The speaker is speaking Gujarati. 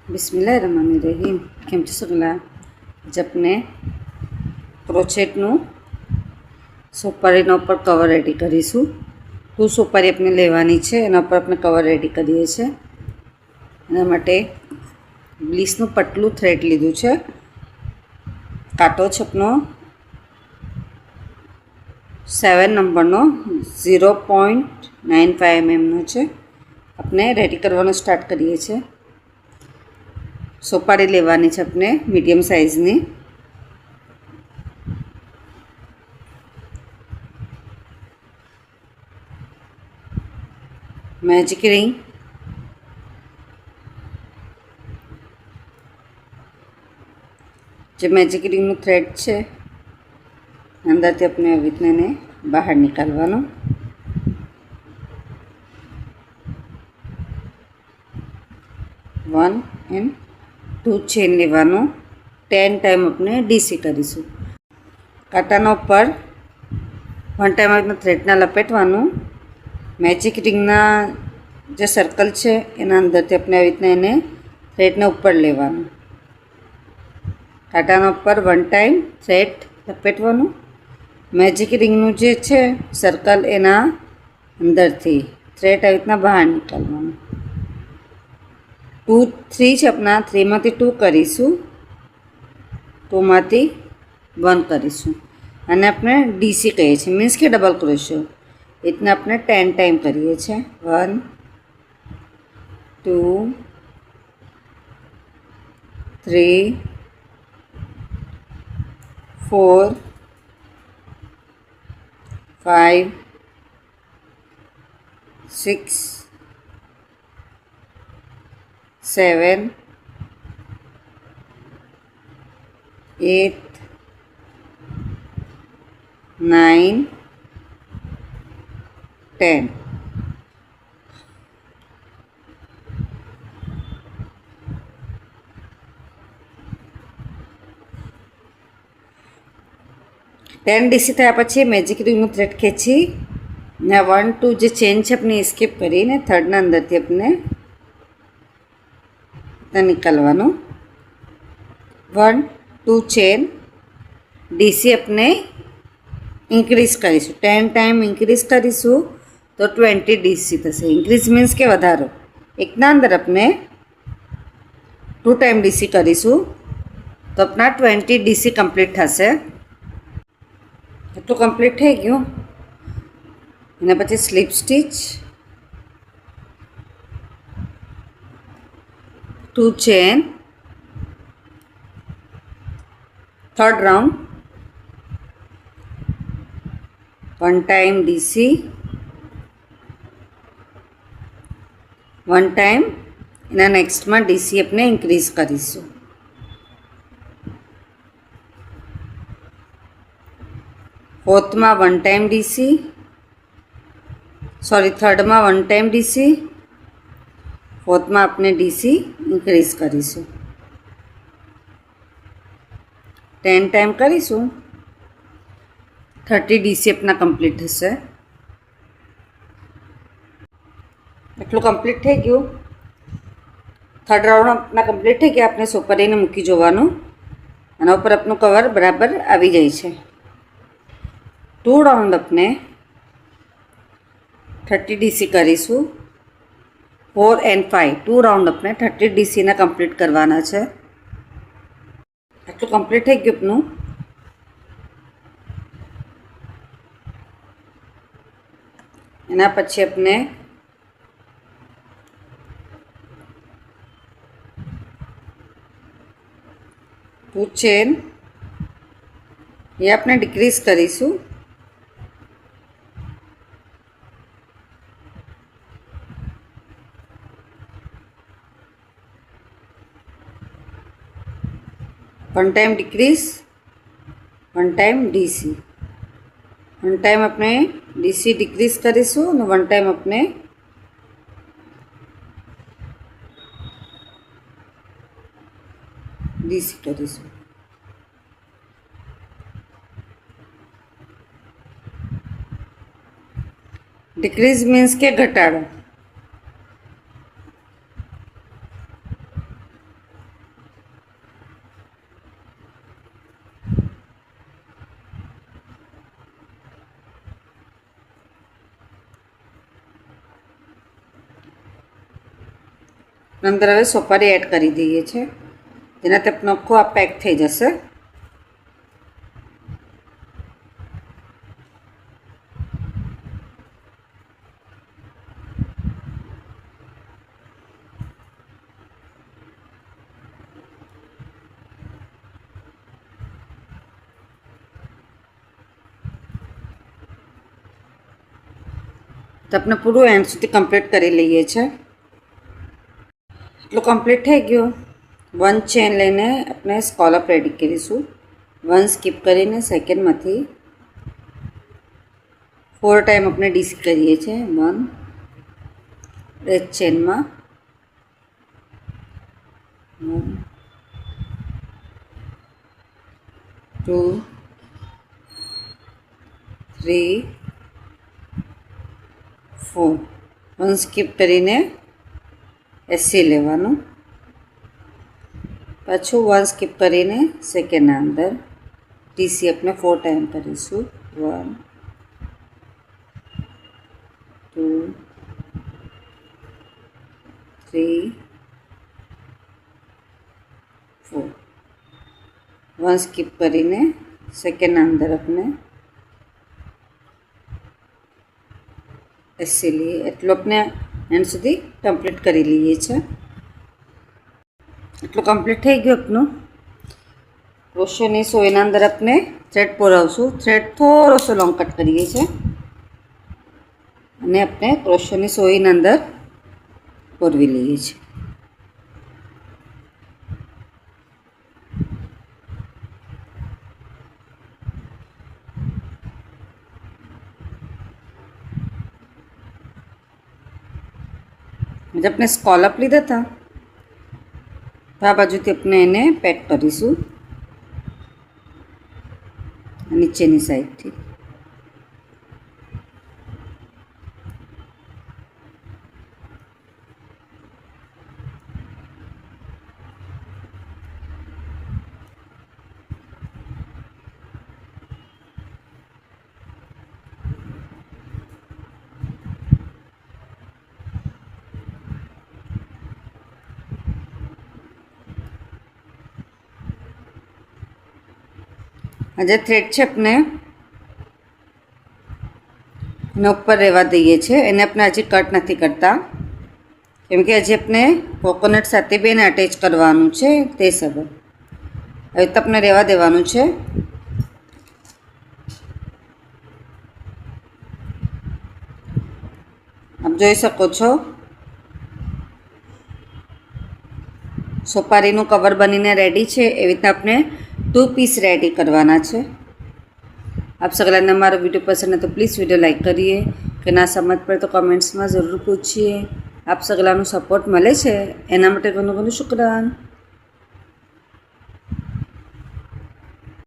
बिस्मिल्लाहिर्रहमानिर्रहीम। केम छो सगला? आज अपने क्रोचेटનું સોપારીના ઉપર કવર રેડી કરીશું। 2 સોપારી આપણે લેવાની છે, એના ઉપર આપણે કવર રેડી કરીએ છીએ। એના માટે બ્લીસનું પતલું થ્રેડ લીધું છે। કાંટો છે આપણો 7 નંબરનો 0.95 mm છે। આપણે રેડી કરવાનું સ્ટાર્ટ કરીએ છીએ। સોપારી લેવાની છે આપણે મીડિયમ સાઇઝની। મેજિક રિંગ, જે મેજિક રિંગનું થ્રેડ છે અંદરથી આપણે આવી રીતના એને બહાર નીકાળવાનું। वन एंड 2 चेन लेवानो। 10 टाइम अपने डीसी करीशू। कांटाना पर 1 टाइम अपने थ्रेडना लपेटवानुं। मैजिक रिंगना जो सर्कल है एना अंदरथी अपने आ रीतना एने थ्रेडने ऊपर लेवानुं। कांटाना पर 1 टाइम थ्रेड लपेटवानुं। मैजिक रिंगनुं जे छे सर्कल एना अंदरथी थ्रेड आ रीतना बहार निकालवानुं। 2 3 છે अपना 3 मांथी 2 करीशू, 2 मांथी 1 करीशू। અને આપણે ડીસી કહીએ છીએ, મીન્સ કે ડબલ ક્રોશિયો। इतना अपने 10 टाइम करिए छे। 1 2 3 4 5 6 7 8 9 10। डीसी थया पछी मैजिक रिंगનું थ्रेड खेंची ने 1 2 જે ચેન છે આપણે સ્કીપ કરીને થર્ડના અંદરથી આપણે निकालवानो। 1 2 चेन डीसी अपने इंक्रीज करीशू। 10 टाइम इंक्रीज करीशू तो 20 डीसी थशे। इंक्रीज मीन्स के वधारो। एकना अंदर अपने 2 टाइम डीसी करीशू तो अपना 20 डीसी कम्प्लीट थशे। एटलुं कम्प्लीट थई गयुं। एना पछी slip stitch, 2 chain, third round, 1 time DC, 1 time एना नेक्स्ट में डीसी अपने इंक्रीज करीशू। फोर्थ में 1 टाइम डीसी, सॉरी थर्ड में 1 टाइम डीसी, फोर्थ में अपने डीसी इंक्रीज करीशू। 10 टाइम करीशू 30 डीसी अपना कम्प्लीट थशे। एटलुं कम्प्लीट थई गयुं। थर्ड राउंड अपना कम्प्लीट थई गया। आपणे सोपारीने मूकी जोवानुं। आना उपर आपनुं कवर बराबर आवी जाय छे। 2 राउंड अपने 30 डीसी करीशू। 4 एंड 5 2 राउंड अपने 30 डीसी ना कम्प्लीट करवाना है। आटलुं कम्प्लीट थई गयुं अपनुं। एना पछी अपने 2 चेन ये अपने डिक्रीज करीशू। One time decrease, 1 time DC, 1 time अपने डीसी डिक्रीज करीशू और 1 टाइम अपने डीसी करीशू। डिक्रीज मीन्स के घटाड़ो। અંદર હવે સોપારી એડ કરી દઈએ છીએ, જેનાથી આપણો આખો આ પેક થઈ જશે. તો આપણે પૂરું એન્ડ સુધી કમ્પ્લીટ કરી લઈએ છીએ. એટલું કમ્પ્લીટ થઈ ગયું. 1 ચેન લઈને આપણે સ્કોલપ રેડી કરીશું. 1 સ્કીપ કરીને સેકન્ડમાંથી 4 ટાઈમ આપણે ડીસી કરીએ છીએ. 1 એ ચેનમાં 1 2 3 4. 1 સ્કીપ કરીને એસી લેવાનું. પાછું 1 સ્કીપ કરીને સેકન્ડના અંદર ટીસી આપણે 4 ટાઈમ કરીશું. 1 2 3 4. 1 સ્કીપ કરીને સેકન્ડના અંદર આપણે એસી લઈએ. એટલું આપણે એન્ડ સુધી કમ્પ્લીટ કરી લઈએ છીએ. એટલું કમ્પ્લીટ થઈ ગયું આપણું. ક્રોશેની સોયના અંદર આપણે થ્રેડ પોરાવશું. થ્રેડ થોડોસો લોંગ કટ કરીએ છીએ અને આપણે ક્રોશેની સોયના અંદર પોરવી લઈએ છીએ. જે આપણે સ્કોલપ લીધા હતા તો આ બાજુથી આપણે એને પેક કરીશું નીચેની સાઈડથી. આ જે થ્રેડ છે આપણે એના ઉપર રહેવા દઈએ છીએ. એને આપણે હજી કટ નથી કરતા કેમ કે હજી આપણે કોકોનટ સાથે બી એને અટેચ કરવાનું છે તે સબબ. હવે તો આપણે રહેવા દેવાનું છે. આપ જોઈ શકો છો સોપારીનું કવર બનીને રેડી છે. એવી રીતના આપણે 2 પીસ રેડી કરવાના છે. આપ સગલાને મારો વિડીયો પસંદ है तो प्लीज़ वीडियो लाइक करिए कि ना समझ पड़े तो कमेंट्स में ज़रूर पूछिए. આપ સગલાનો સપોર્ટ મળે છે એના માટે ઘણું ઘણું શુક્રાન.